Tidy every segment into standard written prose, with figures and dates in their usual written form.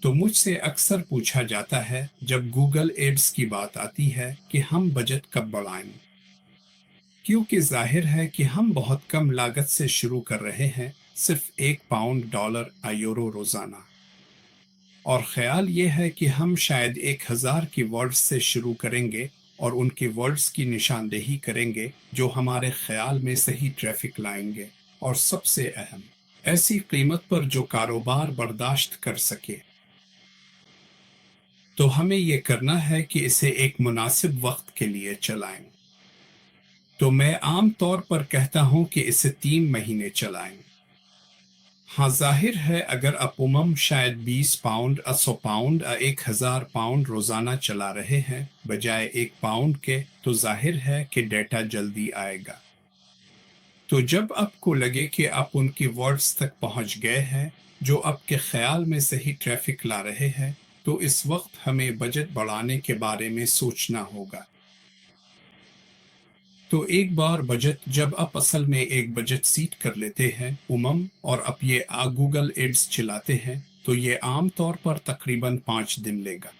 تو مجھ سے اکثر پوچھا جاتا ہے جب گوگل ایڈز کی بات آتی ہے کہ ہم بجٹ کب بڑھائیں، کیونکہ ظاہر ہے کہ ہم بہت کم لاگت سے شروع کر رہے ہیں، صرف 1 پاؤنڈ ڈالر یا یورو روزانہ، اور خیال یہ ہے کہ ہم شاید 1000 کی ورڈز سے شروع کریں گے اور ان کی ورڈز کی نشاندہی کریں گے جو ہمارے خیال میں صحیح ٹریفک لائیں گے، اور سب سے اہم، ایسی قیمت پر جو کاروبار برداشت کر سکے۔ تو ہمیں یہ کرنا ہے کہ اسے ایک مناسب وقت کے لیے چلائیں۔ تو میں عام طور پر کہتا ہوں کہ اسے 3 مہینے چلائیں۔ ہاں، ظاہر ہے اگر آپ شاید 20 پاؤنڈ، 100 پاؤنڈ یا 1000 پاؤنڈ روزانہ چلا رہے ہیں بجائے 1 پاؤنڈ کے، تو ظاہر ہے کہ ڈیٹا جلدی آئے گا۔ تو جب آپ کو لگے کہ آپ ان کی ورڈز تک پہنچ گئے ہیں جو آپ کے خیال میں صحیح ٹریفک لا رہے ہیں، تو اس وقت ہمیں بجٹ بڑھانے کے بارے میں سوچنا ہوگا۔ تو ایک بار بجٹ جب آپ اصل میں ایک بجٹ سیٹ کر لیتے ہیں اور آپ یہ گوگل ایڈز چلاتے ہیں، تو یہ عام طور پر تقریباً 5 دن لے گا۔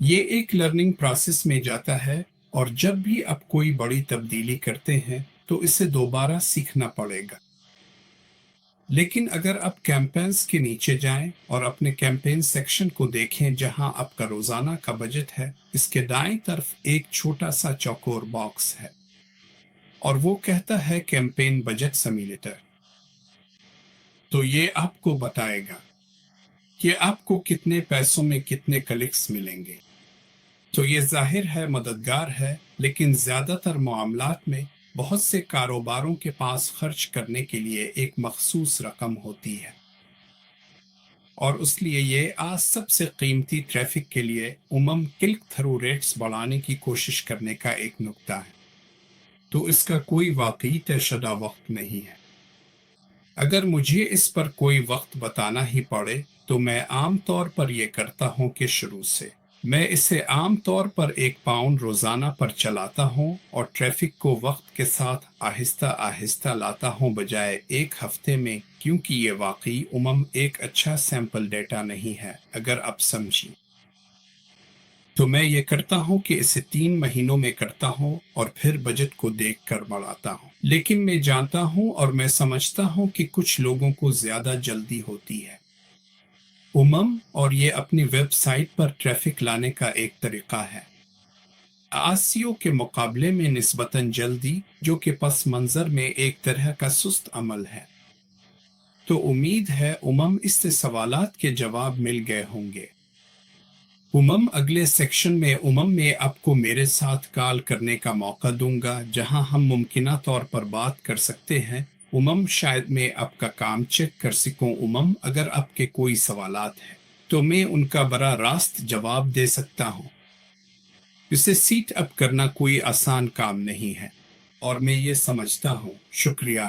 یہ ایک لرننگ پروسیس میں جاتا ہے، اور جب بھی آپ کوئی بڑی تبدیلی کرتے ہیں تو اسے دوبارہ سیکھنا پڑے گا۔ لیکن اگر آپ کیمپینز کے نیچے جائیں اور اپنے کیمپین سیکشن کو دیکھیں جہاں آپ کا روزانہ کا بجٹ ہے، اس کے دائیں طرف ایک چھوٹا سا چوکور باکس ہے، اور وہ کہتا ہے کیمپین بجٹ سیمولیٹر۔ تو یہ آپ کو بتائے گا کہ آپ کو کتنے پیسوں میں کتنے کلکس ملیں گے۔ تو یہ ظاہر ہے مددگار ہے، لیکن زیادہ تر معاملات میں بہت سے کاروباروں کے پاس خرچ کرنے کے لیے ایک مخصوص رقم ہوتی ہے، اور اس لیے یہ آج سب سے قیمتی ٹریفک کے لیے کلک تھرو ریٹس بڑھانے کی کوشش کرنے کا ایک نقطہ ہے۔ تو اس کا کوئی واقعی طے شدہ وقت نہیں ہے۔ اگر مجھے اس پر کوئی وقت بتانا ہی پڑے تو میں عام طور پر یہ کرتا ہوں کہ شروع سے میں اسے عام طور پر 1 پاؤنڈ روزانہ پر چلاتا ہوں، اور ٹریفک کو وقت کے ساتھ آہستہ آہستہ لاتا ہوں بجائے ایک ہفتے میں، کیونکہ یہ واقعی ایک اچھا سیمپل ڈیٹا نہیں ہے اگر آپ سمجھیں۔ تو میں یہ کرتا ہوں کہ اسے 3 مہینوں میں کرتا ہوں اور پھر بجٹ کو دیکھ کر بڑھاتا ہوں۔ لیکن میں جانتا ہوں اور میں سمجھتا ہوں کہ کچھ لوگوں کو زیادہ جلدی ہوتی ہے، اور یہ اپنی ویب سائٹ پر ٹریفک لانے کا ایک طریقہ ہے، آسیو کے مقابلے میں نسبتاً جلدی، جو کہ پس منظر میں ایک طرح کا سست عمل ہے۔ تو امید ہے اس سے سوالات کے جواب مل گئے ہوں گے۔ اگلے سیکشن میں آپ کو میرے ساتھ کال کرنے کا موقع دوں گا جہاں ہم ممکنہ طور پر بات کر سکتے ہیں۔ شاید میں آپ کا کام چیک کر سکوں۔ اگر آپ کے کوئی سوالات ہیں تو میں ان کا براہ راست جواب دے سکتا ہوں۔ اسے سیٹ اپ کرنا کوئی آسان کام نہیں ہے، اور میں یہ سمجھتا ہوں۔ شکریہ۔